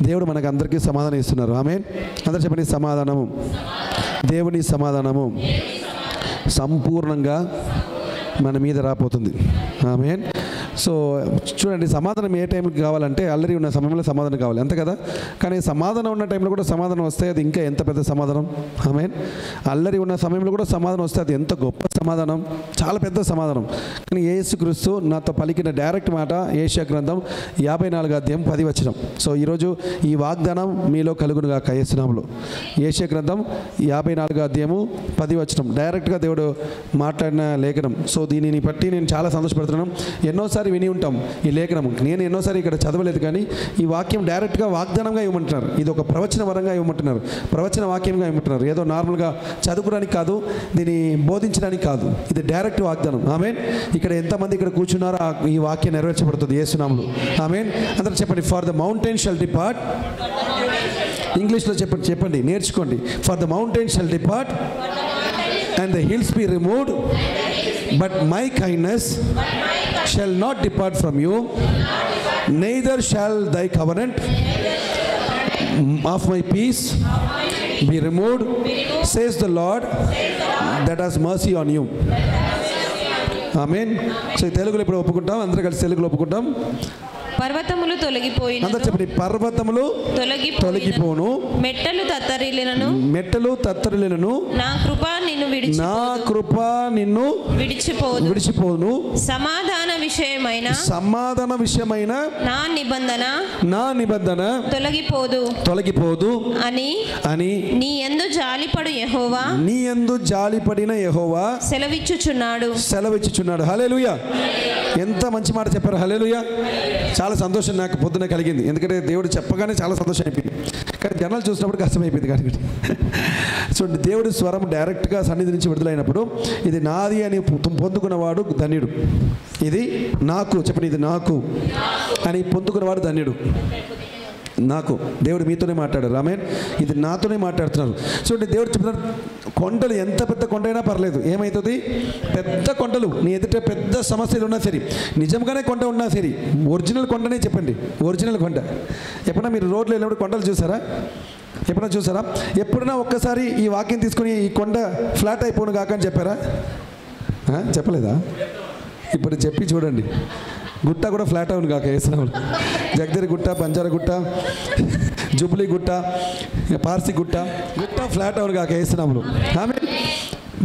దేవుడు మనకు అందరికీ సమాధానం ఇస్తున్నారు. ఆమేన్. అందరూ చెప్పండి, సమాధానము. దేవుని సమాధానము సంపూర్ణంగా మన మీద రాపోతుంది. ఆమేన్. సో చూడండి, సమాధానం ఏ టైంకి కావాలంటే అల్లరి ఉన్న సమయంలో సమాధానం కావాలి, అంతే కదా. కానీ సమాధానం ఉన్న టైంలో కూడా సమాధానం వస్తే అది ఇంకా ఎంత పెద్ద సమాధానం. ఆమేన్. అల్లరి ఉన్న సమయంలో కూడా సమాధానం వస్తే అది ఎంత గొప్ప సమాధానం, చాలా పెద్ద సమాధానం. కానీ యేసుక్రీస్తు నాతో పలికిన డైరెక్ట్ మాట యెషయా గ్రంథం 54వ అధ్యాయం 10వ వచనం. సో ఈరోజు ఈ వాగ్దానం మీలో కలుగునుగాక యేసు నామములో. యెషయా గ్రంథం 54వ అధ్యాయము 10వ వచనం డైరెక్ట్గా దేవుడు మాట్లాడిన లేఖనం. సో దీనిని బట్టి నేను చాలా సంతోషపడుతున్నాను. ఎన్నోసారి విని ఉంటాం ఈ లేఖనం, నేను ఎన్నోసారి ఇక్కడ చదవలేదు, కానీ ఈ వాక్యం డైరెక్ట్గా వాగ్దానంగా ఇవ్వమంటున్నారు. ఇది ఒక ప్రవచన వరంగా ఇవ్వమంటున్నారు, ప్రవచన వాక్యంగా ఇవ్వమంటున్నారు. ఏదో నార్మల్గా చదువుకోవడానికి కాదు, దీన్ని బోధించడానికి కాదు, ఇది డైరెక్ట్ వాగ్దానం. ఆమేన్. ఇక్కడ ఎంతమంది ఇక్కడ కూర్చున్నారో ఈ వాక్యం నెరవేర్చబడుతుంది యేసు నామములో. ఆమేన్. అందరూ చెప్పండి, for the mountain shall depart. ఇంగ్లీష్లో చెప్పండి, నేర్చుకోండి. For the mountain shall depart and the hills be removed, but my kindness shall not depart from you, neither shall thy covenant of my peace be removed, says the Lord that has mercy on you. Amen. So తెలుగులో ఇప్పుడు ఒప్పుకుంటాం, అందరూ కలిసి తెలుగులో ఒప్పుకుంటాం. పర్వతములు తొలగిపోయిన, అందరూ చెప్పండి, పర్వతములు తొలగిపోను, మెట్టలు తత్తరిల్లినను, నా కృప నిన్ను విడిచిపోను, సమాధాన విషయమైన నా నిబంధన తొలగిపోదు అని నీ యందు జాలిపడిన యెహోవా సెలవిచ్చుచున్నాడు. హల్లెలూయా. ఎంత మంచి మాట చెప్పారు. హల్లెలూయా. చాలా సంతోషం నాకు పొద్దున కలిగింది, ఎందుకంటే దేవుడు చెప్పగానే చాలా సంతోషం అయిపోయింది. కానీ జనాలు చూసినప్పుడు కష్టమైపోయింది. కానీ చూడండి, దేవుడి స్వరం డైరెక్ట్గా సన్నిధి నుంచి విడుదలైనప్పుడు ఇది నాది అని పొందుకున్నవాడు ధన్యుడు. ఇది నాకు, చెప్పండి, ఇది నాకు అని పొందుకున్నవాడు ధన్యుడు. నాకు దేవుడు మీతోనే మాట్లాడారు. ఆమేన్. ఇది నాతోనే మాట్లాడుతున్నారు. చూడండి, దేవుడు చెప్తున్నారు, కొండలు ఎంత పెద్ద కొండ అయినా పర్లేదు, ఏమవుతుంది, పెద్ద కొండలు నీ ఎదుట పెద్ద సమస్యలు ఉన్నా సరే, నిజంగానే కొండ ఉన్నా సరే, ఒరిజినల్ కొండనే చెప్పండి, ఒరిజినల్ కొండ. ఎప్పుడైనా మీరు రోడ్లో వెళ్ళినప్పుడు కొండలు చూసారా? ఎప్పుడైనా ఒక్కసారి ఈ వాక్యం తీసుకొని ఈ కొండ ఫ్లాట్ అయిపోను కాక అని చెప్పారా? చెప్పలేదా? ఇప్పుడు చెప్పి చూడండి, గుట్ట కూడా ఫ్లాట్ అవును కాక వేసినాము. జగదీరి గుట్ట, బంజారా గుట్ట, జూబ్లీ గుట్ట, పార్సీ గుట్ట ఫ్లాట్ అవును కాక వేసినాము. ఆమె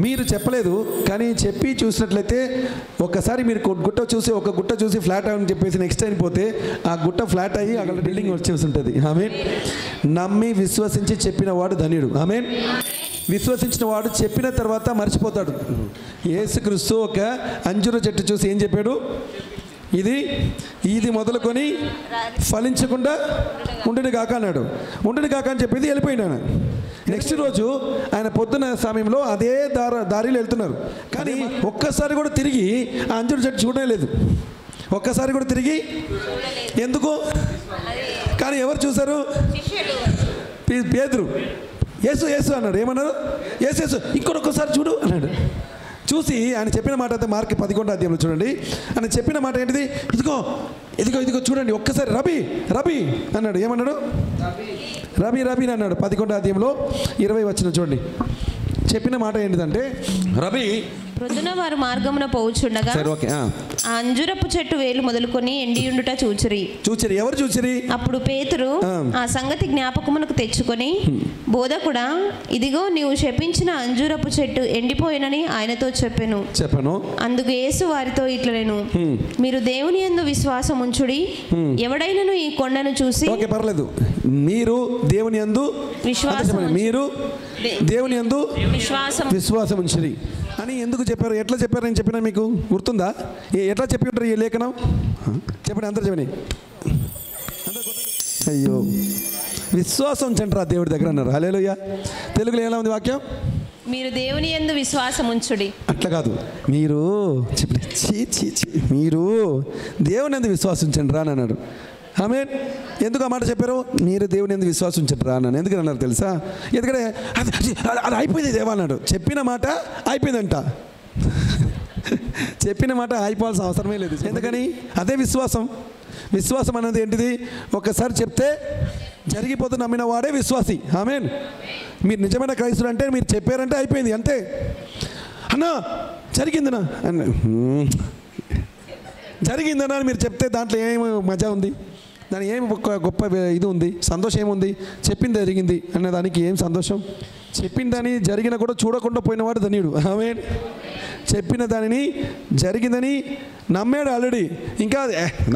మీరు చెప్పలేదు, కానీ చెప్పి చూసినట్లయితే ఒక్కసారి మీరు ఒక గుట్ట చూసి ఫ్లాట్ అవ్వని చెప్పేసి నెక్స్ట్ టైం పోతే ఆ గుట్ట ఫ్లాట్ అయ్యి అక్కడ బిల్డింగ్ వచ్చేసి ఉంటుంది. ఆమెన్. నమ్మి విశ్వసించి చెప్పిన వాడు ధన్యుడు. ఆమెన్. విశ్వసించిన వాడు చెప్పిన తర్వాత మర్చిపోతాడు. యేసుక్రీస్తు ఒక అంజూర చెట్టు చూసి ఏం చెప్పాడు? ఇది మొదలుకొని ఫలించకుండా ఉండుని కాక అన్నాడు. ఉండుని కాక అని చెప్పింది, వెళ్ళిపోయినాను. నెక్స్ట్ రోజు ఆయన పొద్దున సమయంలో అదే దారిలో వెళ్తున్నారు, కానీ ఒక్కసారి కూడా తిరిగి ఆ అంజూర చెట్టు చూడనే లేదు. ఒక్కసారి కూడా తిరిగి, ఎందుకు? కానీ ఎవరు చూశారు? పేతురు. యేసు అన్నాడు. ఏమన్నారు? యేసు ఇంకొకసారి చూడు అన్నాడు. చూసి ఆయన చెప్పిన మాట అయితే మార్క్ 11వ అధ్యాయంలో చూడండి. ఆయన చెప్పిన మాట ఏంటిది? ఇదిగో చూడండి, ఒక్కసారి రబీ అన్నాడు. ఏమన్నాడు? రబీ అన్నాడు. 11వ అధ్యాయంలో 20 వచనం చూడండి. చెప్పిన మాట ఏంటిదంటే, రబీ. ప్రొద్దున వారు మార్గమున పోవుచుండగా ఆ అంజురపు చెట్టు వేలు మొదలుకొని ఎండియుండుట చూచిరి. ఎవరు చూచిరి? అప్పుడు పేతురు ఆ సంగతి జ్ఞాపకమునకు తెచ్చుకొని, బోధకుడా, ఇదిగో నీవు శపించిన అంజూరపు చెట్టు ఎండిపోయినని ఆయనతో చెప్పెను. అందుకు యేసు వారితో ఇట్లనెను, మీరు దేవుని యందు విశ్వాసం ఉంచుడి. ఎవడైనను ఈ కొండను చూసి, ఓకే పర్లేదు, మీరు దేవుని యందు విశ్వాసం ఉంచుడి అని ఎందుకు చెప్పారు? ఎట్లా చెప్పారు? నేను చెప్పినా మీకు గుర్తుందా? ఎట్లా చెప్పి ఉంటారు ఈ లేఖనం? చెప్పండి, అందరూ చెప్పండి. అయ్యో, విశ్వాసం ఉంచండి రా దేవుడి దగ్గర అన్నారు. హల్లెలూయా. తెలుగులో ఎలా ఉంది వాక్యం? మీరు దేవుని యందు విశ్వాసం ఉంచుడి. అట్లా కాదు, మీరు చెప్పండి, మీరు దేవుని యందు విశ్వాసం ఉంచండి రా అని అన్నాడు. ఆమేన్. ఎందుకు ఆ మాట చెప్పారు? మీరు దేవుని యందు విశ్వాసం ఉంచండి రా అన్నాను. ఎందుకని అన్నారు తెలుసా? ఎందుకంటే అది అయిపోయింది దేవా అన్నాడు. చెప్పిన మాట అయిపోయిందంట. చెప్పిన మాట అయిపోవాల్సిన అవసరమే లేదు. ఎందుకని? అదే విశ్వాసం. విశ్వాసం అనేది ఏంటిది? ఒకసారి చెప్తే జరిగిపోతే నమ్మిన వాడే విశ్వాసి. ఆమేన్. మీరు నిజమైన క్రైస్తవులు అంటే మీరు చెప్పారంటే అయిపోయింది అంతే. అన్నా జరిగిందనా అన్న జరిగిందనా అని మీరు చెప్తే దాంట్లో ఏమి మజా ఉంది? దాని ఏమి గొప్ప ఇది ఉంది? సంతోషం ఏముంది? చెప్పింది జరిగింది అనే దానికి ఏం సంతోషం? చెప్పిన దాని జరిగిన కూడా చూడకుండా పోయినవాడు ధన్యుడు. ఆమేన్. చెప్పిన దానిని జరిగిందని నమ్మాడు ఆల్రెడీ. ఇంకా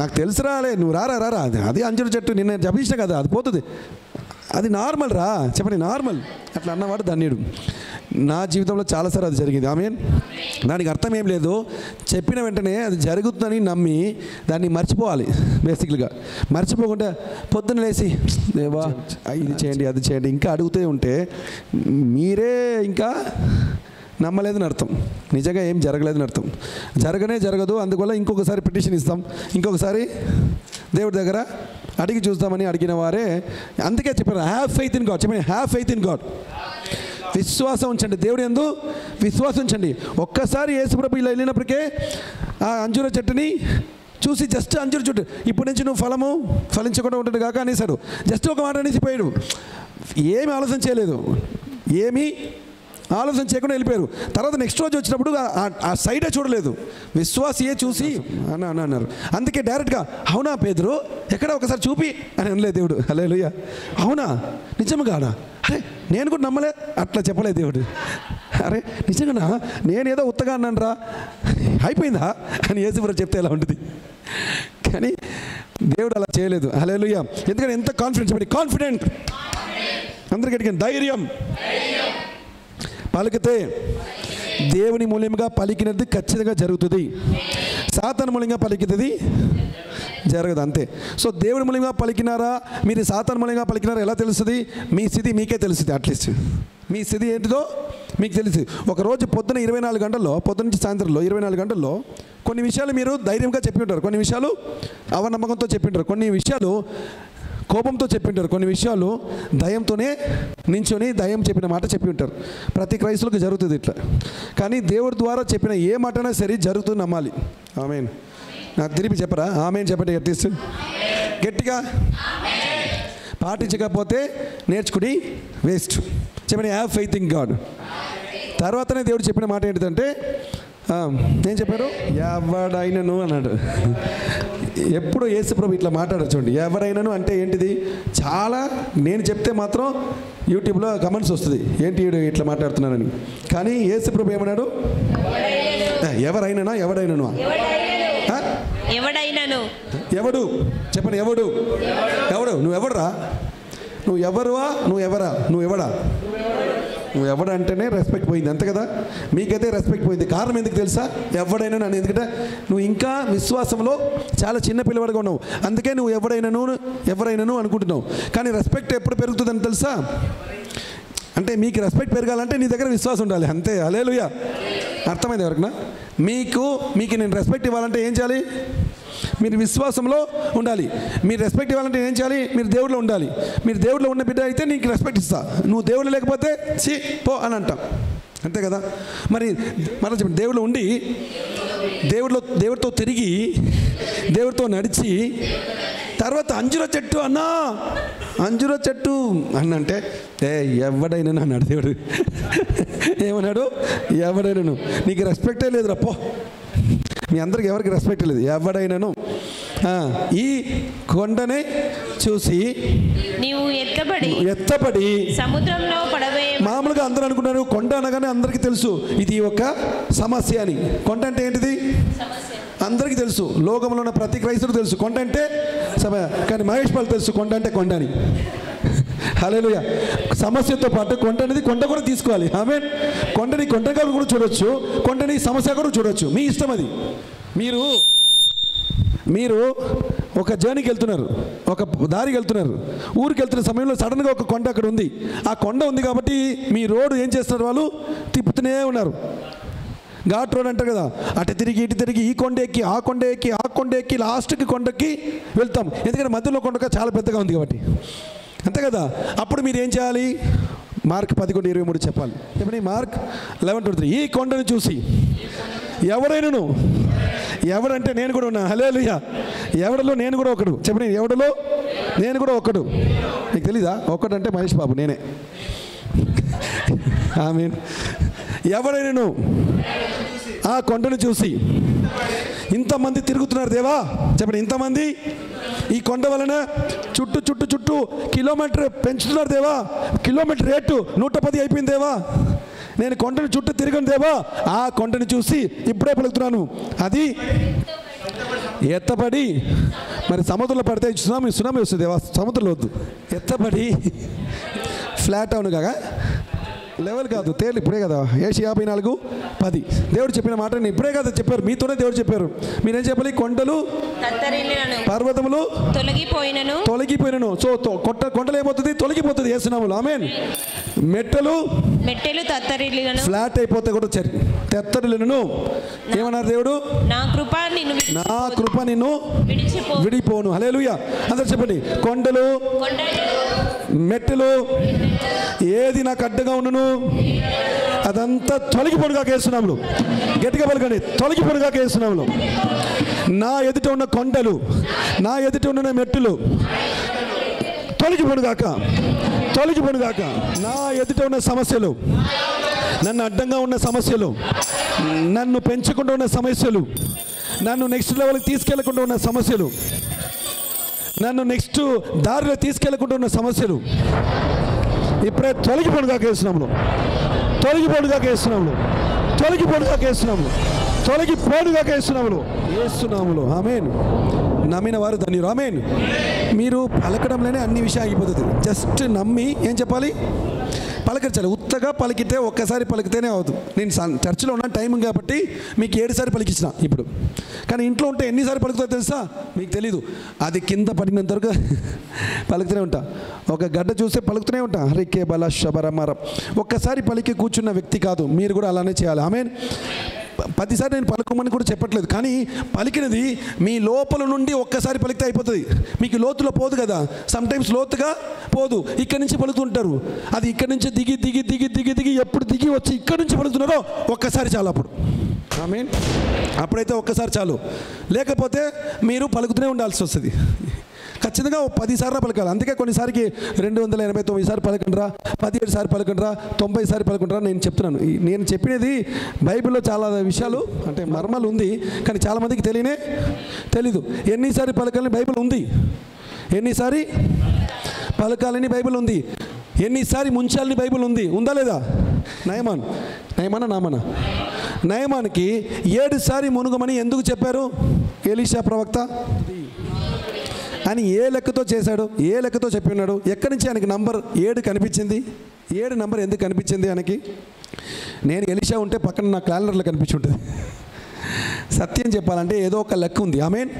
నాకు తెలుసు రాలే, నువ్వు రారా అది అంజూరు చెట్టు నిన్న జపించిన కదా, అది పోతుంది, అది నార్మల్ రా చెప్పండి, నార్మల్ అట్లా అన్నవాడు ధన్యుడు. నా జీవితంలో చాలాసార్లు అది జరిగింది. ఆమేన్. దానికి అర్థం ఏం లేదు, చెప్పిన వెంటనే అది జరుగుతుందని నమ్మి దాన్ని మర్చిపోవాలి. బేసిక్గా మర్చిపోకుండా పొద్దున్న లేచి దేవా ఇది చేయండి అది చేయండి ఇంకా అడుగుతూ ఉంటే మీరే ఇంకా నమ్మలేదని అర్థం, నిజంగా ఏం జరగలేదని అర్థం. జరగదు. అందువల్ల ఇంకొకసారి పిటిషన్ ఇస్తాం, ఇంకొకసారి దేవుడి దగ్గర అడిగి చూస్తామని అడిగిన వారే. అందుకే చెప్పారు హ్యావ్ ఫెయిత్ ఇన్ గాడ్. చెప్పండి హ్యావ్ ఫెయిత్ ఇన్ గాడ్. విశ్వాసం ఉంచండి, దేవుడి యందు విశ్వాసం ఉంచండి. ఒక్కసారి యేసుప్రభు ఇలా వెళ్ళినప్పటికే ఆ అంజూర చెట్టుని చూసి జస్ట్ అంజూర చెట్టు ఇప్పటి నుంచి నువ్వు ఫలించకుండా ఉంటుంది కాక అనేసాడు. జస్ట్ ఒక మాట అనేసి పోయాడు. ఏమి ఆలోచన చేయలేదు, ఏమీ ఆలోచన చేయకుండా వెళ్ళిపోయారు. తర్వాత నెక్స్ట్ రోజు వచ్చినప్పుడు ఆ సైడే చూడలేదు, విశ్వాసియే చూసి అన్నారు. అందుకే డైరెక్ట్గా అవునా పేతురు ఎక్కడ ఒకసారి చూపి అని అనలేదు దేవుడు. హల్లెలూయా. అవునా నిజంగానా? అరే నేను కూడా నమ్మలే అట్లా చెప్పలేదు దేవుడు. అరే నిజంగానా నేనేదో ఉత్తగా అన్నాను రా అయిపోయిందా అని యేసుప్రభు చెప్తే ఎలా ఉంటుంది? కానీ దేవుడు అలా చేయలేదు. హల్లెలూయా. ఎందుకంటే ఎంత కాన్ఫిడెన్స్, చెప్పండి కాన్ఫిడెంట్. అందరికీ అడిగిన ధైర్యం. పలికితే దేవుని మూల్యంగా పలికినది ఖచ్చితంగా జరుగుతుంది, సాతాను మూల్యంగా పలికినది జరగదు, అంతే. సో దేవుని మూల్యంగా పలికినారా మీరు సాతాను మూల్యంగా పలికినారా ఎలా తెలుస్తుంది? మీ స్థితి మీకే తెలుస్తుంది. అట్లీస్ట్ మీ స్థితి ఏంటిదో మీకు తెలుసు. ఒకరోజు పొద్దున 24 గంటల్లో, పొద్దున నుంచి సాయంత్రంలో 24 గంటల్లో కొన్ని విషయాలు మీరు ధైర్యంగా చెప్పి ఉంటారు, కొన్ని విషయాలు అవనమ్మకంతో చెప్పి ఉంటారు, కొన్ని విషయాలు కోపంతో చెప్పి ఉంటారు, కొన్ని విషయాలు దయంతోనే నించొని దయం చెప్పిన మాట చెప్పి ఉంటారు. ప్రతి క్రైస్తవులకు జరుగుతుంది ఇట్లా. కానీ దేవుడి ద్వారా చెప్పిన ఏ మాటైనా సరే జరుగుతుంది, నమ్మాలి. ఆమేన్. నాకు తిరిగి చెప్పరా? ఆమేన్ చెప్పండి గట్టిగా. పాటించకపోతే నేర్చుకుని వేస్ట్. చెప్పండి హ్యావ్ ఫెయిత్ ఇన్ గాడ్. తర్వాతనే దేవుడు చెప్పిన మాట ఏంటిదంటే ఏం చెప్పారు? ఎవడైనను అన్నాడు. ఎప్పుడు యేసుప్రభు ఇట్లా మాట్లాడారు చూడండి. ఎవరైనాను అంటే ఏంటిది? చాలా నేను చెప్తే మాత్రం యూట్యూబ్లో కమెంట్స్ వస్తుంది, ఏంటి ఇట్లా మాట్లాడుతున్నారని. కానీ యేసుప్రభు ఏమన్నాడు? ఎవరైనానా? ఎవడైనాను ఎవడు చెప్పండి. ఎవడు నువ్వెవడరా? నువ్వు ఎవడంటేనే రెస్పెక్ట్ పోయింది, అంతే కదా. మీకైతే రెస్పెక్ట్ పోయింది. కారణం ఎందుకు తెలుసా? ఎవడైనా నన్ను, ఎందుకంటే నువ్వు ఇంకా విశ్వాసంలో చాలా చిన్న పిల్లవాడిగా ఉన్నావు, అందుకే నువ్వు ఎవరైనాను అనుకుంటున్నావు. కానీ రెస్పెక్ట్ ఎప్పుడు పెరుగుతుందని తెలుసా? అంటే మీకు రెస్పెక్ట్ పెరగాలంటే నీ దగ్గర విశ్వాసం ఉండాలి, అంతే. హల్లెలూయా. అర్థమైంది ఎవరికైనా? మీకు నేను రెస్పెక్ట్ ఇవ్వాలంటే ఏం చేయాలి? మీరు విశ్వాసంలో ఉండాలి. మీరు రెస్పెక్ట్ ఇవ్వాలంటే ఏం చేయాలి? మీరు దేవుడిలో ఉండాలి. మీరు దేవుడిలో ఉన్న బిడ్డ అయితే నీకు రెస్పెక్ట్ ఇస్తా. నువ్వు దేవుడు లేకపోతే పో అని అంటాం, అంతే కదా. మరి చెప్పండి, దేవుడిలో ఉండి దేవుడితో తిరిగి దేవుడితో నడిచి తర్వాత అంజూర చెట్టు అన్నంటే ఎవడైనా అన్నాడు దేవుడు. ఏమన్నాడు? ఎవడైనాను. నీకు రెస్పెక్టే లేదురా పో. మీ అందరికి ఎవరికి రెస్పెక్ట్ లేదు. ఎవడైనాను ఈ కొండనే చూసి నీవు ఎత్తబడి సముద్రంలో పడవే. మామూలుగా అందరూ అనుకున్నారు కొండ అనగానే అందరికీ తెలుసు ఇది ఒక సమస్య అని. కొండ అంటే ఏంటిది? అందరికీ తెలుసు. లోకంలో ఉన్న ప్రతి క్రైస్తవుడు తెలుసు కొండ అంటే కానీ మహేష్ పాల్ తెలుసు కొండ అంటే కొండ అని. హల్లెలూయా. సమస్యతో పాటు కొండ అనేది కొండ కూడా తీసుకోవాలి. ఆమేన్. కొండని కొండగా కూడా చూడొచ్చు, కొండని సమస్య కూడా చూడొచ్చు, మీ ఇష్టం అది. మీరు ఒక జర్నీకి వెళ్తున్నారు, ఒక దారికి వెళ్తున్నారు, ఊరికి వెళ్తున్న సమయంలో సడన్గా ఒక కొండ అక్కడ ఉంది. ఆ కొండ ఉంది కాబట్టి మీ రోడ్డు ఏం చేస్తున్నారు? వాళ్ళు తిప్పుతూనే ఉన్నారు. ఘాట్ రోడ్ అంటారు కదా, అటు తిరిగి ఇటు తిరిగి ఈ కొండ ఎక్కి ఆ కొండ ఎక్కి లాస్ట్కి కొండకి వెళ్తాం. ఎందుకంటే మధ్యలో కొండ చాలా పెద్దగా ఉంది కాబట్టి, అంతే కదా. అప్పుడు మీరు ఏం చేయాలి? మార్క్ 11:23 చెప్పాలి. చెప్పండి. మార్క్ 11:23. ఈ కొండను చూసి ఎవరైనాను ఎవడంటే నేను కూడా ఉన్నా. హల్లెలూయా. ఎవడలో నేను కూడా ఒకడు. చెప్పండి, ఎవడలో నేను కూడా ఒకడు. నీకు తెలీదా? ఒకడంటే మహేష్ బాబు, నేనే. ఆమేన్. ఎవడైనా ఆ కొండను చూసి, ఇంతమంది తిరుగుతున్నారు దేవా, చెప్పండి, ఇంతమంది ఈ కొండ వలన చుట్టూ కిలోమీటర్ పెంచుతున్నారు దేవా, కిలోమీటర్ రేటు 110 అయిపోయింది దేవా, నేను కొండను చుట్టూ తిరగను దేవా. ఆ కొండను చూసి ఇప్పుడే పలుకుతున్నాను, అది ఎత్తబడి, మరి సముద్రంలో పడితే సునామీ వస్తుంది దేవా, సముద్రంలో వద్దు, ఎత్తబడి ఫ్లాట్ అవును కాగా లెవెల్ కాదు, తేలి. ఇప్పుడే కదా ఏషియా 54:10 దేవుడు చెప్పిన మాట ఇప్పుడే కదా చెప్పారు, మీతోనే దేవుడు చెప్పారు. మీరేం చెప్పాలి? కొండలు పర్వతములు తొలగిపోయినను. సో కొండలు ఏమవుతుంది? తొలగిపోతుంది యేసునామములో. ఆమేన్. మెట్టలు ఫ్లాట్ అయిపోతే కూడా తెత్తరిల్లును. ఏమన్నారు దేవుడు? నా కృప నిన్ను విడిపోను. హల్లెలూయా. అందరూ చెప్పండి, కొండలు మెట్టలు ఏది నాకు అడ్డగా ఉన్నను అదంతా తొలగిపోనుగా యేసునామములో. గట్టిగా పలకండి, తొలగిపోనుగా యేసునామములో. నా ఎదుట ఉన్న కొండలు, నా ఎదుట ఉన్న మెట్టులు తొలగిపోనుగాక. నా ఎదుట ఉన్న సమస్యలు, నన్ను అడ్డంగా ఉన్న సమస్యలు, నన్ను పెంచకుండా ఉన్న సమస్యలు, నన్ను నెక్స్ట్ లెవెల్కి తీసుకెళ్లకుండా ఉన్న సమస్యలు, నన్ను నెక్స్ట్ దారిలో తీసుకెళ్లకుండా ఉన్న సమస్యలు ఇప్పుడే తొలగిపోనుగాక యేసునామములో. యేసునామములో. ఆమేన్. నమ్మిన వారు ధన్యులు. ఆమేన్. మీరు పలకడంలోనే అన్ని విషయాలు అయిపోతుంది. జస్ట్ నమ్మి ఏం చెప్పాలి? పలకరించాలి. ఉత్తగా పలికితే ఒక్కసారి పలికితేనే అవుతుంది. నేను చర్చిలో ఉన్న టైం కాబట్టి మీకు 7 సార్లు పలికించిన ఇప్పుడు, కానీ ఇంట్లో ఉంటే ఎన్నిసార్లు పలుకుతుందో తెలుసా? మీకు తెలీదు. అది కింద పడినంత వరకు పలుకుతూనే ఉంటా. ఒక గడ్డ చూస్తే పలుకుతూనే ఉంటా. రికే బల శబరమరం. ఒక్కసారి పలికి కూర్చున్న వ్యక్తి కాదు, మీరు కూడా అలానే చేయాలి. ఆమేన్. 10 సార్లు నేను పలుకమని కూడా చెప్పట్లేదు, కానీ పలికినది మీ లోపల నుండి ఒక్కసారి పలికితే అయిపోతుంది. మీకు లోతులో పోదు కదా, సమ్టైమ్స్ లోతుగా పోదు. ఇక్కడి నుంచి పలుకుతుంటారు, అది ఇక్కడి నుంచి దిగి ఎప్పుడు దిగి వచ్చి ఇక్కడి నుంచి పలుకుతున్నారో ఒక్కసారి చాలు. అప్పుడు ఆమేన్. అప్పుడైతే ఒక్కసారి చాలు, లేకపోతే మీరు పలుకుతూనే ఉండాల్సి వస్తుంది. ఖచ్చితంగా 10 సార్లు పలకాలి. అందుకే కొన్నిసారికి 289 సార్లు పలకండిరా, 17 సార్లు పలకండిరా, 90 సార్లు పలకండిరా నేను చెప్తున్నాను. నేను చెప్పినది బైబిల్లో చాలా విషయాలు అంటే మర్మాలు ఉంది, కానీ చాలామందికి తెలీదు. ఎన్నిసార్లు పలకాలని బైబిల్ ఉంది, ఎన్నిసారి పలకాలని బైబిల్ ఉంది, ఎన్నిసారి ముంచాలని బైబిల్ ఉంది. ఉందా లేదా? నయమానికి 7 సారి మునుగమని ఎందుకు చెప్పారు ఎలీషా ప్రవక్త అని? ఏ లెక్కతో చేశాడు? ఏ లెక్కతో చెప్పినాడు? ఎక్కడి నుంచి ఆయనకి నంబర్ 7 కనిపించింది? 7 నంబర్ ఎందుకు కనిపించింది ఆయనకి? నేను ఎలీషా ఉంటే పక్కన నా క్యాలెండర్లో కనిపించి ఉంటుంది. సత్యం చెప్పాలంటే ఏదో ఒక లెక్క ఉంది. ఆమేన్.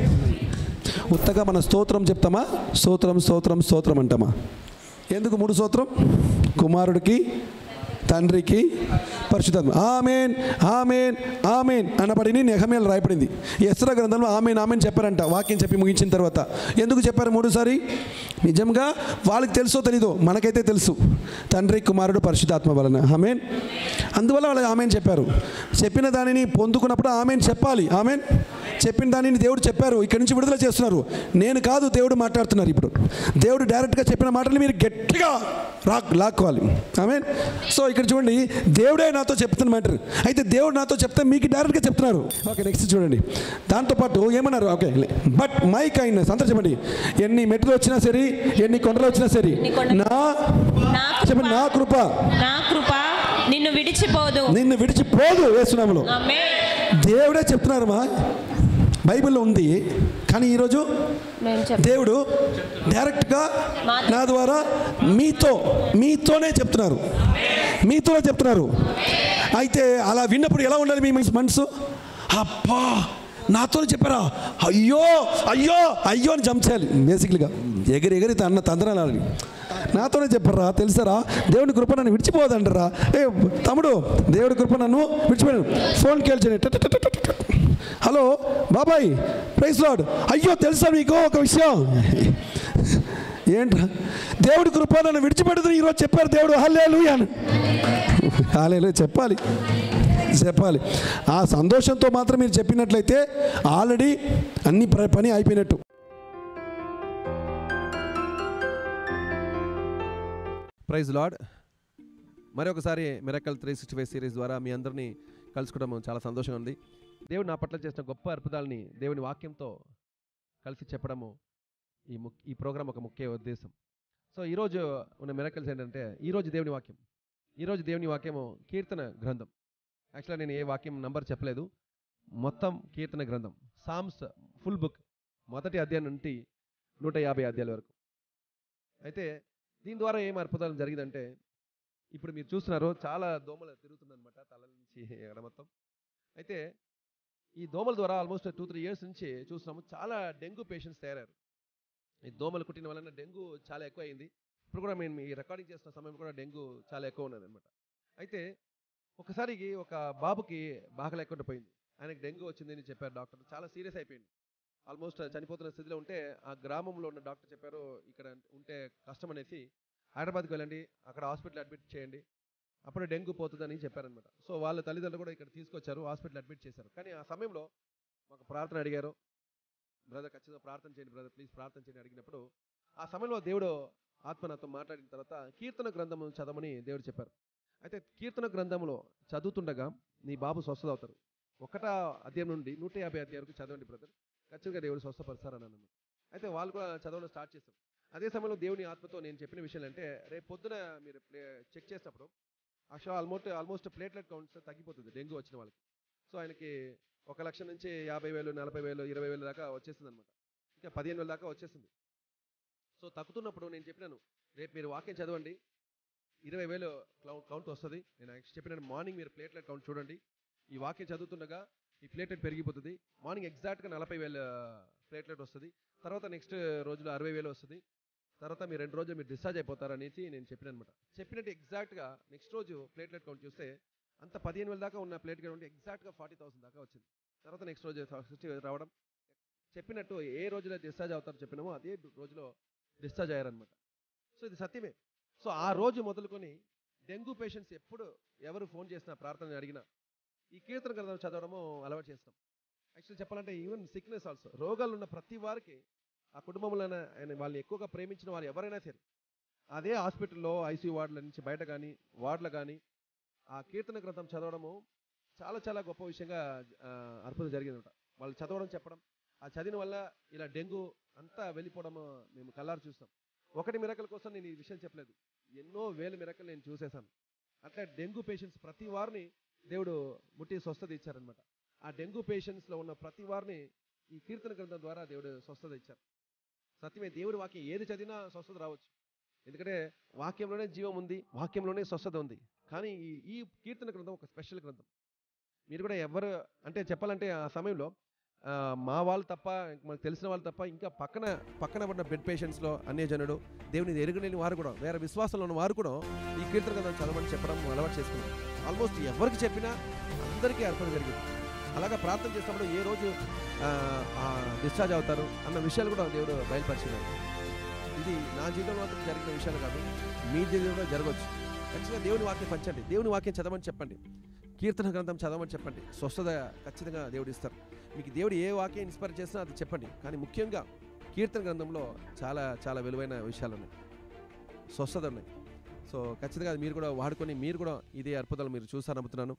ఉత్తగా మన స్తోత్రం చెప్తామా? స్తోత్రం అంటామా? ఎందుకు 3 స్తోత్రం? కుమారుడికి, తండ్రికి, పరిశుద్ధాత్మ. ఆమేన్ అనబడిని నెహెమ్యాలో రాయబడింది. ఎస్రా గ్రంథంలో ఆమేన్ చెప్పారంట వాక్యం చెప్పి ముగించిన తర్వాత. ఎందుకు చెప్పారు 3 సారి? నిజంగా వాళ్ళకి తెలుసో తెలీదో, మనకైతే తెలుసు, తండ్రి, కుమారుడు, పరిశుద్ధాత్మ వలన. ఆమేన్. అందువల్ల వాళ్ళు ఆమేన్ చెప్పారు. చెప్పిన దానిని పొందుకున్నప్పుడు ఆమేన్ చెప్పాలి. ఆమేన్. చెప్పిన దానిని దేవుడు చెప్పారు, ఇక్కడి నుంచి విడుదల చేస్తున్నారు. నేను కాదు, దేవుడు మాట్లాడుతున్నారు. ఇప్పుడు దేవుడు డైరెక్ట్గా చెప్పిన మాటలు మీరు గట్టిగా లాక్కోవాలి. ఆమేన్. సో ఇక్కడ చూడండి, దేవుడే నాతో చెప్తున్న మ్యాటర్. అయితే దేవుడు నాతో చెప్తే మీకు డైరెక్ట్గా చెప్తున్నారు. ఓకే, నెక్స్ట్ చూడండి. దాంతోపాటు ఏమన్నారు? Okay, but my kindness. అందరూ చెప్పండి, ఎన్ని మెట్లు వచ్చినా సరే, ఎన్ని కొండలు వచ్చినా సరే, నా కృప నిన్ను విడిచిపోదు యేసునామములో. దేవుడే చెప్తున్నారు. బైబిల్లో ఉంది, కానీ ఈరోజు దేవుడు డైరెక్ట్గా నా ద్వారా మీతోనే చెప్తున్నారు. అయితే అలా విన్నప్పుడు ఎలా ఉండాలి మీ మనసు? అబ్బా, నాతోనే చెప్పారా, అయ్యో అని జంప్ చేయాలి. బేసిక్లీగా ఎగిరి తందనాలని నాతోనే చెప్పరా, తెలుసారా, దేవుని కృప నన్ను విడిచిపోదంటారా? తమ్ముడు, దేవుడి కృప నన్ను విడిచిపోయాను. ఫోన్ కేల్చండి, హలో బాబాయ్, ప్రైజ్ లార్డ్. అయ్యో తెలుసా మీకు ఒక విషయం? ఏంట్రా? దేవుడి కృప నన్ను విడిచిపెడుతుంది ఈరోజు చెప్పారు దేవుడు. హల్లెలూయా చెప్పాలి. చెప్పాలి. ఆ సంతోషంతో మాత్రం మీరు చెప్పినట్లయితే ఆల్రెడీ అన్ని పని అయిపోయినట్టు. Praise Lord. మరొకసారి మిరకల్ 365 సిరీస్ ద్వారా మీ అందరినీ కలుసుకోవడం చాలా సంతోషంగా ఉంది. దేవుడు నా పట్ల చేసిన గొప్ప అద్భుతాలని దేవుని వాక్యంతో కలిసి చెప్పడము ఈ ప్రోగ్రాం ఒక ముఖ్య ఉద్దేశం. సో ఈరోజు ఉన్న మిరకల్స్ ఏంటంటే, ఈరోజు దేవుని వాక్యము కీర్తన గ్రంథం. యాక్చువల్గా నేను ఏ వాక్యం నంబర్ చెప్పలేదు, మొత్తం కీర్తన గ్రంథం, సామ్స్ ఫుల్ బుక్, మొదటి అధ్యాయం నుండి 150 అధ్యాయాల వరకు. అయితే దీని ద్వారా ఏం అద్భుతాలు జరిగిందంటే, ఇప్పుడు మీరు చూస్తున్నారు చాలా దోమలు తిరుగుతుందన్నమాట తల నుంచి ఎక్కడ మొత్తం. అయితే ఈ దోమల ద్వారా ఆల్మోస్ట్ 2-3 ఇయర్స్ నుంచి చూస్తున్నాము, చాలా డెంగ్యూ పేషెంట్స్ తయారయ్యారు. ఈ దోమలు కుట్టిన వలన డెంగ్యూ చాలా ఎక్కువ అయింది. ఇప్పుడు కూడా మేము ఈ రికార్డింగ్ చేస్తున్న సమయం కూడా డెంగ్యూ చాలా ఎక్కువ ఉన్నది అనమాట. అయితే ఒకసారికి ఒక బాబుకి బాగా లేకుండా పోయింది, ఆయనకి డెంగ్యూ వచ్చిందని చెప్పారు డాక్టర్. చాలా సీరియస్ అయిపోయింది, ఆల్మోస్ట్ చనిపోతున్న స్థితిలో ఉంటే ఆ గ్రామంలో ఉన్న డాక్టర్ చెప్పారు, ఇక్కడ ఉంటే కష్టం అనేసి హైదరాబాద్కి వెళ్ళండి, అక్కడ హాస్పిటల్ అడ్మిట్ చేయండి, అప్పుడు డెంగ్యూ పోతుందని చెప్పారనమాట. సో వాళ్ళ తల్లిదండ్రులు కూడా ఇక్కడ తీసుకొచ్చారు, హాస్పిటల్ అడ్మిట్ చేశారు. కానీ ఆ సమయంలో మాకు ప్రార్థన అడిగారు, బ్రదర్ ఖచ్చితంగా ప్రార్థన చేయండి బ్రదర్, ప్లీజ్ ప్రార్థన చేయండి అడిగినప్పుడు, ఆ సమయంలో దేవుడు ఆత్మ నాతో మాట్లాడిన తర్వాత కీర్తన గ్రంథము చదవమని దేవుడు చెప్పారు. అయితే కీర్తన గ్రంథంలో చదువుతుండగా నీ బాబు స్వస్థత అవుతారు. 1వ అధ్యాయం నుండి 150 అధ్యాయం వరకు చదవండి బ్రదర్, ఖచ్చితంగా దేవుడు స్వస్థపరుస్తారని అన్నమాట. అయితే వాళ్ళు కూడా చదవడం స్టార్ట్ చేశారు. అదే సమయంలో దేవుని ఆత్మతో నేను చెప్పిన విషయాలు అంటే, రేపు పొద్దున మీరు చెక్ చేసినప్పుడు ఆల్మోస్ట్ ప్లేట్లెట్ కౌంట్స్ తగ్గిపోతుంది డెంగ్యూ వచ్చిన వాళ్ళకి. సో ఆయనకి 1 లక్ష నుంచి 50,000, 40,000, 20,000 దాకా వచ్చేస్తుంది అనమాట. ఇంకా 15,000 దాకా వచ్చేస్తుంది. సో తగ్గుతున్నప్పుడు నేను చెప్పినాను, రేపు మీరు వాక్యం చదవండి, 20,000 కౌంట్ వస్తుంది. నేను చెప్పినాను, మార్నింగ్ మీరు ప్లేట్లెట్ కౌంట్ చూడండి, ఈ వాక్యం చదువుతుండగా ఈ ప్లేట్లెట్ పెరిగిపోతుంది. మార్నింగ్ ఎగ్జాక్ట్గా 40,000 ప్లేట్లెట్ వస్తుంది. తర్వాత నెక్స్ట్ రోజులో 60,000 వస్తుంది. తర్వాత మీరు 2 రోజులు మీరు డిశ్చార్జ్ అయిపోతారు అనేసి నేను చెప్పినాను అనమాట. చెప్పినట్టు ఎగ్జాక్ట్గా నెక్స్ట్ రోజు ప్లేట్లెట్ కౌంట్ చూస్తే అంత 15,000 దాకా ఉన్న ప్లేట్లెట్ కౌంట్ ఎగ్జాక్ట్గా 40,000 దాకా వచ్చింది. తర్వాత నెక్స్ట్ రోజు 60 రావడం, చెప్పినట్టు ఏ రోజులో డిశ్చార్జ్ అవుతారో చెప్పినామో అదే రోజులో డిశ్చార్జ్ అయ్యారనమాట. సో ఇది సత్యమే. సో ఆ రోజు మొదలుకొని డెంగ్యూ పేషెంట్స్ ఎవరు ఫోన్ చేసినా, ప్రార్థన అడిగినా ఈ కీర్తన గ్రంథం చదవడము అలవాటు చేస్తాం. యాక్చువల్లీ చెప్పాలంటే ఈవెన్ సిక్నెస్ ఆల్సో, రోగాలు ఉన్న ప్రతి వారికి ఆ కుటుంబంలో వాళ్ళని ఎక్కువగా ప్రేమించిన వారు ఎవరైనా సరే అదే హాస్పిటల్లో ఐసీయూ వార్డుల నుంచి బయట కానీ వార్డులో కానీ ఆ కీర్తన గ్రంథం చదవడము చాలా చాలా గొప్ప విషయంగా అద్భుతం జరిగిందన్నమాట. వాళ్ళు చదవడం చెప్పడం, ఆ చదివిన వల్ల ఇలా డెంగ్యూ అంతా వెళ్ళిపోవడం మేము కళ్ళారు చూస్తాం. ఒకటి మిరకల్ కోసం నేను ఈ విషయం చెప్పలేదు, ఎన్నో వేల మిరకలు నేను చూసేశాను. అట్లా డెంగ్యూ పేషెంట్స్ ప్రతి వారిని దేవుడు ముట్టి స్వస్థత ఇచ్చారనమాట. ఆ డెంగ్యూ పేషెంట్స్లో ఉన్న ప్రతి వారిని ఈ కీర్తన గ్రంథం ద్వారా దేవుడు స్వస్థత ఇచ్చారు. సత్యమే, దేవుడి వాక్యం ఏది చదివినా స్వస్థత రావచ్చు. ఎందుకంటే వాక్యంలోనే జీవం ఉంది, వాక్యంలోనే స్వస్థత ఉంది. కానీ ఈ కీర్తన గ్రంథం ఒక స్పెషల్ గ్రంథం. మీరు కూడా ఎవరు అంటే చెప్పాలంటే ఆ సమయంలో మా వాళ్ళు తప్ప, మనకు తెలిసిన వాళ్ళు తప్ప, ఇంకా పక్కన ఉన్న బెడ్ పేషెంట్స్లో అన్యజనుడు, దేవుని ఎరుగలేని వారు కూడా, వేరే విశ్వాసంలో ఉన్న వారు కూడా ఈ కీర్తన గ్రంథం చదవమని చెప్పడం అలవాటు చేసుకున్నారు. ఆల్మోస్ట్ ఎవరికి చెప్పినా అందరికీ అర్పణ జరిగింది. అలాగా ప్రార్థన చేసినప్పుడు ఏ రోజు డిశ్చార్జ్ అవుతారు అన్న విషయాలు కూడా దేవుడు బయలుపరిచినారు. ఇది నా జీవితంలో మాత్రం జరిగిన విషయాలు కాదు, మీ జీవితంలో జరగవచ్చు. ఖచ్చితంగా దేవుని వాక్యం పంచండి, దేవుని వాక్యం చదవమని చెప్పండి, కీర్తన గ్రంథం చదవమని చెప్పండి, స్వస్థత ఖచ్చితంగా దేవుడు ఇస్తారు. మీకు దేవుడు ఏ వాక్యం ఇన్స్పైర్ చేసినా అది చెప్పండి. కానీ ముఖ్యంగా కీర్తన గ్రంథంలో చాలా చాలా విలువైన విషయాలు ఉన్నాయి, స్వస్థత ఉన్నాయి. సో ఖచ్చితంగా మీరు కూడా వాడుకొని మీరు కూడా ఇదే అద్భుతాలు మీరు చూసాను నమ్ముతున్నాను.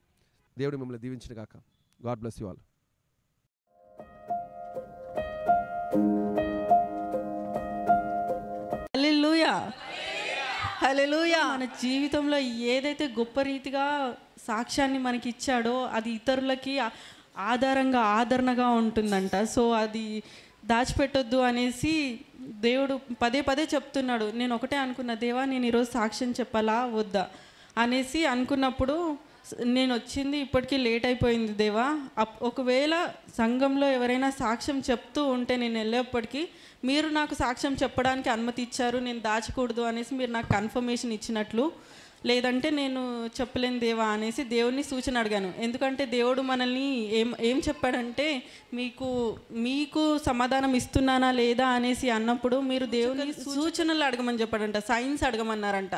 దేవుడు మిమ్మల్ని దీవించిన గాక. God bless you all. Hallelujah, hallelujah. మన జీవితంలో ఏదైతే గొప్ప రీతిగా సాక్ష్యాన్ని మనకి ఇచ్చాడో అది ఇతరులకి ఆదరణగా ఉంటుందంట. సో అది దాచిపెట్టొద్దు అనేసి దేవుడు పదే పదే చెప్తున్నాడు. నేను ఒకటే అనుకున్నా, దేవా నేను ఈరోజు సాక్ష్యం చెప్పాలా వద్దా అనేసి అనుకున్నప్పుడు, నేను వచ్చింది ఇప్పటికీ లేట్ అయిపోయింది దేవా, ఒకవేళ సంఘంలో ఎవరైనా సాక్ష్యం చెప్తూ ఉంటే నేను వెళ్ళేప్పటికీ మీరు నాకు సాక్ష్యం చెప్పడానికి అనుమతి ఇచ్చారు, నేను దాచకూడదు అనేసి మీరు నాకు కన్ఫర్మేషన్ ఇచ్చినట్లు లేదంటే నేను చెప్పలేను దేవా అనేసి దేవుడిని సూచన అడిగాను. ఎందుకంటే దేవుడు మనల్ని ఏం చెప్పాడంటే, మీకు సమాధానం ఇస్తున్నానా లేదా అనేసి అన్నప్పుడు మీరు దేవుని సూచనలు అడగమని చెప్పాడంట, సైన్స్ అడగమన్నారంట.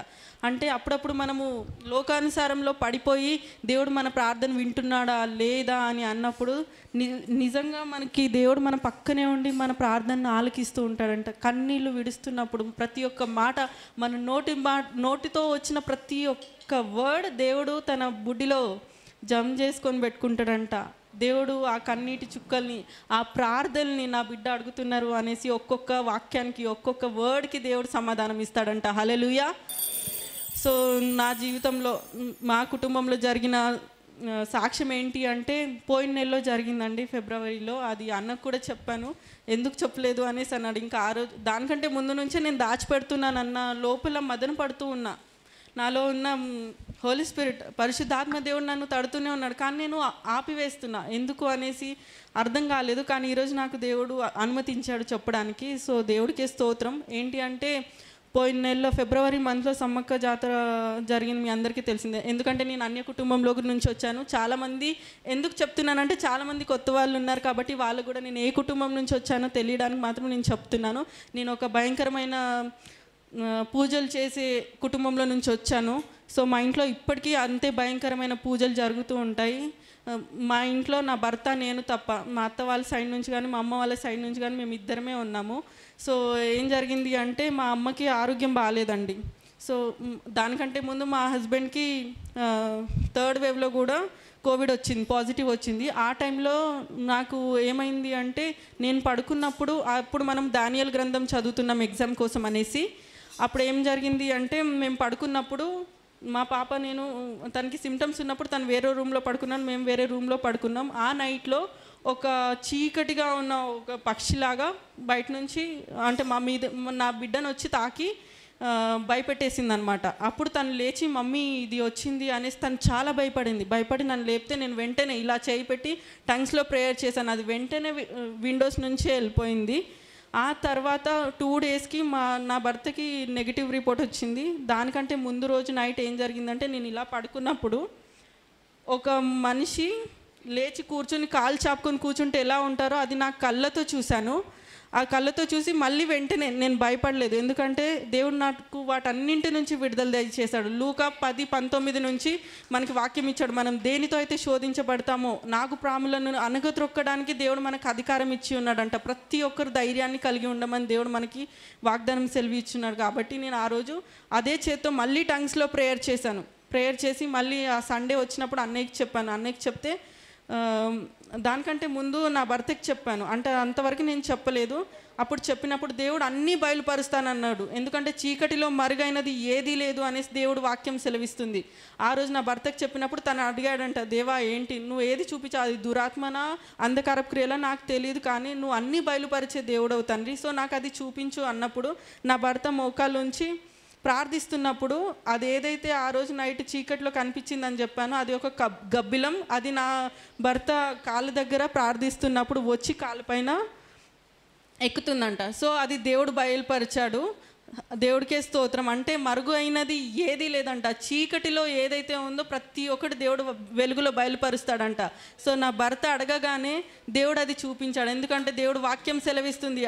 అంటే అప్పుడప్పుడు మనము లోకానుసారంలో పడిపోయి దేవుడు మన ప్రార్థన వింటున్నాడా లేదా అని అన్నప్పుడు నిజంగా మనకి దేవుడు మన పక్కనే ఉండి మన ప్రార్థనను ఆలకిస్తూ ఉంటాడంట. కన్నీళ్ళు విడుస్తున్నప్పుడు ప్రతి ఒక్క మాట, మన నోటితో వచ్చిన ప్రతి ఒక్క వర్డ్ దేవుడు తన బుడ్డిలో జమ్ చేసుకొని పెట్టుకుంటాడంట. దేవుడు ఆ కన్నీటి చుక్కల్ని, ఆ ప్రార్థనల్ని నా బిడ్డ అడుగుతున్నారు అనేసి ఒక్కొక్క వాక్యానికి, ఒక్కొక్క వర్డ్కి దేవుడు సమాధానం ఇస్తాడంట. హల్లెలూయా. సో నా జీవితంలో, మా కుటుంబంలో జరిగిన సాక్ష్యం ఏంటి అంటే, పోయిన నెలలో జరిగిందండి, ఫిబ్రవరిలో. అది అన్నకు కూడా చెప్పాను, ఎందుకు చెప్పలేదు అనేసి అన్నాడు. ఇంకా ఆ రోజు దానికంటే ముందు నుంచే నేను దాచిపెడుతున్నాను అన్న లోపల మదన పడుతూ ఉన్నా. నాలో ఉన్న హోలీ స్పిరిట్, పరిశుద్ధాత్మ దేవుడు నన్ను తడుతూనే ఉన్నాడు, కానీ నేను ఆపివేస్తున్నా. ఎందుకు అనేసి అర్థం కాలేదు. కానీ ఈరోజు నాకు దేవుడు అనుమతించాడు చెప్పడానికి. సో దేవుడికే స్తోత్రం. ఏంటి అంటే, పోయిన నెలలో ఫిబ్రవరి మంత్లో సమ్మక్క జాతర జరిగింది, మీ అందరికీ తెలిసిందే. ఎందుకంటే నేను అన్య కుటుంబంలో నుంచి వచ్చాను. చాలామంది, ఎందుకు చెప్తున్నానంటే చాలామంది కొత్త వాళ్ళు ఉన్నారు కాబట్టి వాళ్ళు కూడా నేను ఏ కుటుంబం నుంచి వచ్చానో తెలియడానికి మాత్రం నేను చెప్తున్నాను. నేను ఒక భయంకరమైన పూజలు చేసే కుటుంబంలో నుంచి వచ్చాను. సో మా ఇంట్లో ఇప్పటికీ అంతే భయంకరమైన పూజలు జరుగుతూ ఉంటాయి. మా ఇంట్లో నా భర్త, నేను తప్ప, మా అత్త వాళ్ళ సైడ్ నుంచి కానీ మా అమ్మ వాళ్ళ సైడ్ నుంచి కానీ మేము ఇద్దరమే ఉన్నాము. సో ఏం జరిగింది అంటే, మా అమ్మకి ఆరోగ్యం బాగాలేదండి. సో దానికంటే ముందు మా హస్బెండ్కి 3rd వేవ్లో కూడా కోవిడ్ వచ్చింది, పాజిటివ్ వచ్చింది. ఆ టైంలో నాకు ఏమైంది అంటే, నేను పడుకున్నప్పుడు, అప్పుడు మనం దానియేలు గ్రంథం చదువుతున్నాం ఎగ్జామ్ కోసం అనేసి. అప్పుడు ఏం జరిగింది అంటే, మేము పడుకున్నప్పుడు మా పాప, నేను, తనకి సిమ్టమ్స్ ఉన్నప్పుడు తను వేరే రూమ్లో పడుకున్నాను, మేము వేరే రూమ్లో పడుకున్నాం. ఆ నైట్లో ఒక చీకటిగా ఉన్న ఒక పక్షిలాగా బయట నుంచి, అంటే మా మీద నా బిడ్డను వచ్చి తాకి భయపెట్టేసింది అనమాట. అప్పుడు తను లేచి, మమ్మీ ఇది వచ్చింది అనేసి తను చాలా భయపడి నన్ను లేపితే నేను వెంటనే ఇలా చేయి పెట్టి టంగ్స్లో ప్రేయర్ చేశాను. అది వెంటనే విండోస్ నుంచే వెళ్ళిపోయింది. ఆ తర్వాత 2 డేస్కి నా భర్తకి నెగిటివ్ రిపోర్ట్ వచ్చింది. దానికంటే ముందు రోజు నైట్ ఏం జరిగిందంటే, నేను ఇలా పడుకున్నప్పుడు ఒక మనిషి లేచి కూర్చుని కాలు చాపుకొని కూర్చుంటే ఎలా ఉంటారో అది నా కళ్ళతో చూశాను. ఆ కళ్ళతో చూసి మళ్ళీ వెంటనే నేను భయపడలేదు, ఎందుకంటే దేవుడు నాకు వాటన్నింటి నుంచి విడుదల దయచేశాడు. లూకా 10:19 నుంచి మనకి వాక్యం ఇచ్చాడు, మనం దేనితో అయితే శోధించబడతామో నాగుపాములను అణగద్రొక్కడానికి దేవుడు మనకు అధికారం ఇచ్చి ఉన్నాడంట. ప్రతి ఒక్కరు ధైర్యాన్ని కలిగి ఉండమని దేవుడు మనకి వాగ్దానం సెలవు ఇచ్చున్నాడు. కాబట్టి నేను ఆ రోజు అదే చేత్తో మళ్ళీ టంగ్స్లో ప్రేయర్ చేశాను. ప్రేయర్ చేసి మళ్ళీ ఆ సండే వచ్చినప్పుడు అన్నయ్యకి చెప్పాను. అన్నయ్యకి చెప్తే, దానికంటే ముందు నా భర్తకి చెప్పాను, అంటే అంతవరకు నేను చెప్పలేదు. అప్పుడు చెప్పినప్పుడు దేవుడు అన్నీ బయలుపరుస్తానన్నాడు, ఎందుకంటే చీకటిలో మరుగైనది ఏదీ లేదు అనేసి దేవుడు వాక్యం సెలవిస్తుంది. ఆ రోజు నా భర్తకి చెప్పినప్పుడు తను అడిగాడంట, దేవా ఏంటి నువ్వు ఏది చూపించావు, అది దురాత్మనా అంధకార క్రియలా నాకు తెలియదు, కానీ నువ్వు అన్నీ బయలుపరిచే దేవుడవు తండ్రి, సో నాకు అది చూపించు అన్నప్పుడు నా భర్త మోకాళ్ళుంచి ప్రార్థిస్తున్నప్పుడు అది ఏదైతే ఆ రోజు నైట్ చీకట్లో కనిపించిందని చెప్పానో అది ఒక గబ్బిలం. అది నా భర్త కాళ్ళ దగ్గర ప్రార్థిస్తున్నప్పుడు వచ్చి కాళ్ళపైన ఎక్కుతుందంట. సో అది దేవుడు బయలుపరిచాడు. దేవుడికే స్తోత్రం. అంటే మరుగు అయినది ఏదీ లేదంట. చీకటిలో ఏదైతే ఉందో ప్రతి ఒక్కటి దేవుడు వెలుగులో బయలుపరుస్తాడంట. సో నా భర్త అడగగానే దేవుడు అది చూపించాడు. ఎందుకంటే దేవుడు వాక్యం సెలవిస్తుంది,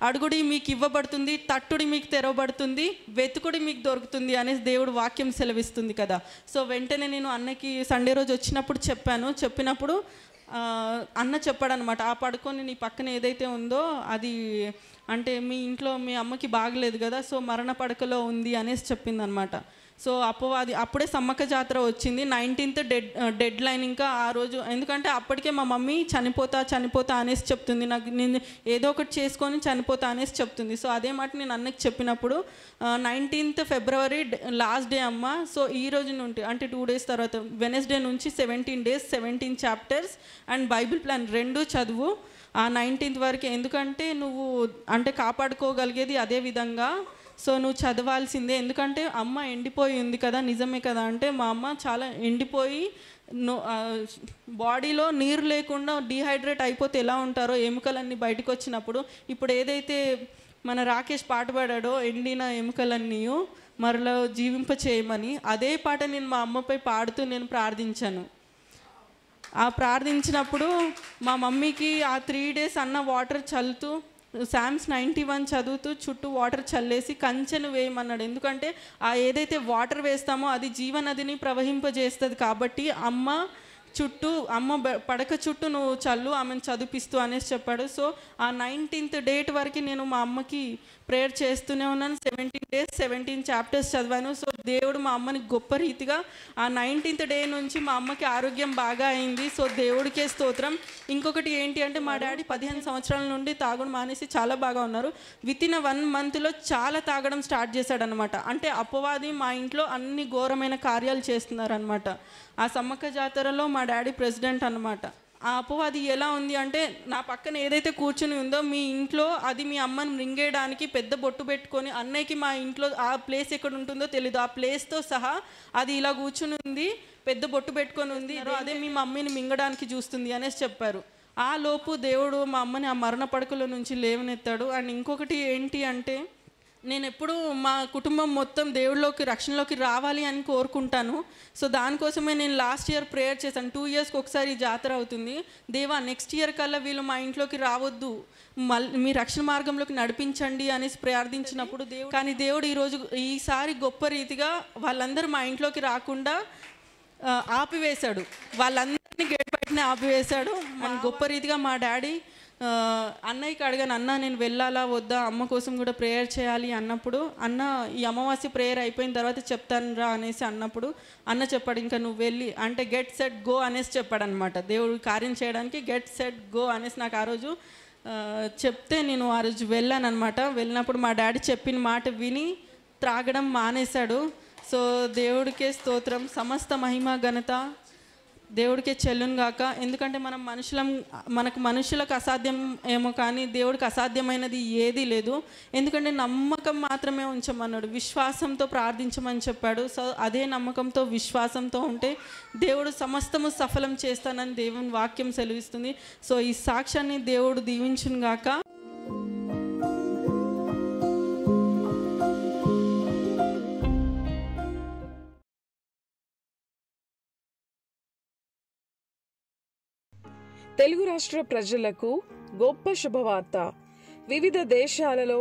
అడుగుడి మీకు ఇవ్వబడుతుంది, తట్టుడి మీకు తెరవబడుతుంది, వెతుకుడి మీకు దొరుకుతుంది అనేసి దేవుడు వాక్యం సెలవిస్తుంది కదా. సో వెంటనే నేను అన్నకి సండే రోజు వచ్చినప్పుడు చెప్పినప్పుడు అన్న చెప్పాడనమాట, ఆ పడుకొని నీ పక్కన ఏదైతే ఉందో అది అంటే మీ ఇంట్లో మీ అమ్మకి బాగలేదు కదా, సో మరణ పడకలో ఉంది అనేసి చెప్పిందనమాట. సో అపవాది అప్పుడే సమ్మక్క జాతర వచ్చింది, 19th డెడ్ లైన్. ఇంకా ఆ రోజు ఎందుకంటే అప్పటికే మా మమ్మీ చనిపోతా అనేసి చెప్తుంది, నాకు నేను ఏదో ఒకటి చేసుకొని చనిపోతా అనేసి చెప్తుంది. సో అదే మాట నేను అన్నకి చెప్పినప్పుడు 19th ఫిబ్రవరి లాస్ట్ డే అమ్మ. సో ఈ రోజు నుండి అంటే 2 days తర్వాత వెనస్డే నుంచి 17 days 17 chapters and Bible plan 2 చదువు ఆ 19th వరకు. ఎందుకంటే నువ్వు అంటే కాపాడుకోగలిగేది అదే విధంగా, సో నువ్వు చదవాల్సిందే. ఎందుకంటే అమ్మ ఎండిపోయి ఉంది కదా, నిజమే కదా అంటే మా అమ్మ చాలా ఎండిపోయి బాడీలో నీరు లేకుండా డీహైడ్రేట్ అయిపోతే ఎలా ఉంటారో ఎముకలన్నీ బయటకు వచ్చినప్పుడు, ఇప్పుడు ఏదైతే మన రాకేష్ పాట పాడాడో ఎండిన ఎముకలన్నీ మరలా జీవింప చేయమని. అదే పాట నేను మా అమ్మపై పాడుతూ నేను ప్రార్థించాను. ఆ ప్రార్థించినప్పుడు మా మమ్మీకి ఆ 3 days అన్న వాటర్ చల్లుతూ Psalms 91 చదువుతూ చుట్టూ వాటర్ చల్లేసి కంచెను వేయమన్నాడు. ఎందుకంటే ఆ ఏదైతే వాటర్ వేస్తామో అది జీవనదిని ప్రవహింపజేస్తుంది కాబట్టి అమ్మ పడక చుట్టూ నువ్వు చల్లు, ఆమెను చదివిస్తూ అనేసి చెప్పాడు. సో ఆ 19th date వరకు నేను మా అమ్మకి ప్రేయర్ చేస్తూనే ఉన్నాను. 17 days 17 chapters చదివాను. సో దేవుడు మా అమ్మని గొప్ప రీతిగా ఆ 19th day నుంచి మా అమ్మకి ఆరోగ్యం బాగా అయింది. సో దేవుడికే స్తోత్రం. ఇంకొకటి ఏంటి అంటే మా డాడీ 15 సంవత్సరాల నుండి తాగుడు మానేసి చాలా బాగా ఉన్నారు. వితిన్ 1 monthలో చాలా తాగడం స్టార్ట్ చేశాడనమాట. అంటే అపవాది మా ఇంట్లో అన్ని ఘోరమైన కార్యాలు చేస్తున్నారనమాట. ఆ సమ్మక్క జాతరలో మా డాడీ ప్రెసిడెంట్ అనమాట. ఆ అపవాది ఎలా ఉంది అంటే నా పక్కన ఏదైతే కూర్చుని ఉందో మీ ఇంట్లో అది మీ అమ్మని మింగేయడానికి పెద్ద బొట్టు పెట్టుకొని, అన్నయ్యకి మా ఇంట్లో ఆ ప్లేస్ ఎక్కడ ఉంటుందో తెలీదు, ఆ ప్లేస్తో సహా అది ఇలా కూర్చుని ఉంది, పెద్ద బొట్టు పెట్టుకొని ఉంది, అదే మీ మమ్మీని మింగడానికి చూస్తుంది అనేసి చెప్పారు. ఆ లోపు దేవుడు మా అమ్మని ఆ మరణ పడకలో నుంచి లేవనెత్తాడు. అండ్ ఇంకొకటి ఏంటి అంటే నేను ఎప్పుడు మా కుటుంబం మొత్తం దేవుడిలోకి రక్షణలోకి రావాలి అని కోరుకుంటాను. సో దానికోసమే నేను లాస్ట్ ఇయర్ ప్రేయర్ చేశాను. 2 yearsకి ఒకసారి జాతర అవుతుంది. దేవా నెక్స్ట్ ఇయర్ కల్లా వీళ్ళు మా ఇంట్లోకి రావద్దు, మీ రక్షణ మార్గంలోకి నడిపించండి అనేసి ప్రార్థించినప్పుడు దేవుడు ఈసారి గొప్ప రీతిగా వాళ్ళందరూ మా ఇంట్లోకి రాకుండా ఆపివేశాడు. వాళ్ళందరినీ గేట్ బయటనే ఆపివేశాడు. గొప్ప రీతిగా మా డాడీ అన్నయ్యకి అడిగాను, అన్న నేను వెళ్ళాలా వద్దా, అమ్మ కోసం కూడా ప్రేయర్ చేయాలి అన్నప్పుడు, అన్న ఈ అమావాస్య ప్రేయర్ అయిపోయిన తర్వాత చెప్తాను రా అనేసి అన్నప్పుడు అన్న చెప్పాడు, ఇంకా నువ్వు వెళ్ళి అంటే గెట్ సెట్ గో అనేసి చెప్పాడు అనమాట. దేవుడు కార్యం చేయడానికి గెట్ సెట్ గో అనేసి నాకు ఆ రోజు చెప్తే నేను ఆ రోజు వెళ్ళాను అనమాట. వెళ్ళినప్పుడు మా డాడీ చెప్పిన మాట విని త్రాగడం మానేశాడు. సో దేవుడికే స్తోత్రం. సమస్త మహిమ ఘనత దేవుడికే చెల్లును గాక. ఎందుకంటే మనకు మనుషులకు అసాధ్యం ఏమో కానీ దేవుడికి అసాధ్యమైనది ఏదీ లేదు. ఎందుకంటే నమ్మకం మాత్రమే ఉంచమన్నాడు, విశ్వాసంతో ప్రార్థించమని చెప్పాడు. సో అదే నమ్మకంతో విశ్వాసంతో ఉంటే దేవుడు సమస్తము సఫలం చేస్తానని దేవుని వాక్యం సెలవిస్తుంది. సో ఈ సాక్ష్యాన్ని దేవుడు దీవించును గాక. తెలుగు రాష్ట్ర ప్రజలకు గొప్ప శుభవార్త. వివిధ దేశాలలో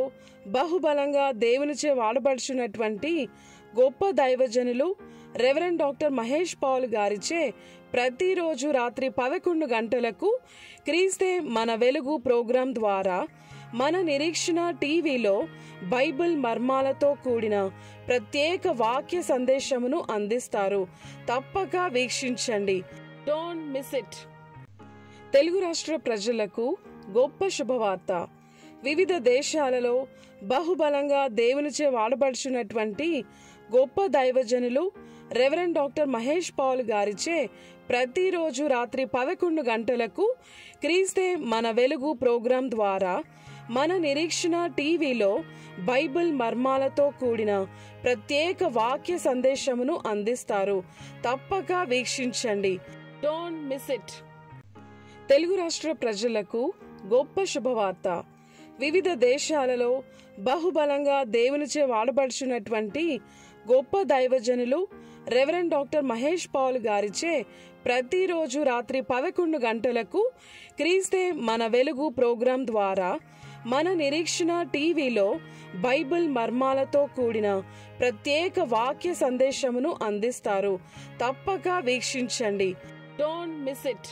బహుబలంగా దేవునిచే వాడబడుచున్నటువంటి గొప్ప దైవజనులు రెవరెండ్ డాక్టర్ మహేష్ పాల్ గారిచే ప్రతిరోజు రాత్రి 11 గంటలకు క్రీస్తే మన వెలుగు ప్రోగ్రాం ద్వారా మన నిరీక్షణ టీవీలో బైబిల్ మర్మాలతో కూడిన ప్రత్యేక వాక్య సందేశమును అందిస్తారు. తప్పక వీక్షించండి. Don't miss it. తెలుగు రాష్ట్ర ప్రజలకు గొప్ప శుభవార్త. వివిధ దేశాలలో బహుబలంగా దేవునిచే వాడబడుచున్నటువంటి గొప్ప దైవజనులు రెవరెండ్ డాక్టర్ మహేష్ పాల్ గారిచే ప్రతిరోజు రాత్రి 11 గంటలకు క్రీస్తే మన వెలుగు ప్రోగ్రాం ద్వారా మన నిరీక్షణ టీవీలో బైబిల్ మర్మాలతో కూడిన ప్రత్యేక వాక్య సందేశమును అందిస్తారు. తప్పక వీక్షించండి. Don't miss it. తెలుగు రాష్ట్ర ప్రజలకు గొప్ప శుభవార్త. వివిధ దేశాలలో బహుబలంగా దేవునిచే వాడబడుచున్నటువంటి గొప్ప దైవజనులు రెవరెండ్ డాక్టర్ మహేష్ పాల్ గారిచే ప్రతిరోజు రాత్రి 11 గంటలకు క్రీస్తే మన వెలుగు ప్రోగ్రాం ద్వారా మన నిరీక్షణ టీవీలో బైబిల్ మర్మాలతో కూడిన ప్రత్యేక వాక్య సందేశమును అందిస్తారు. తప్పక వీక్షించండి. Don't miss it.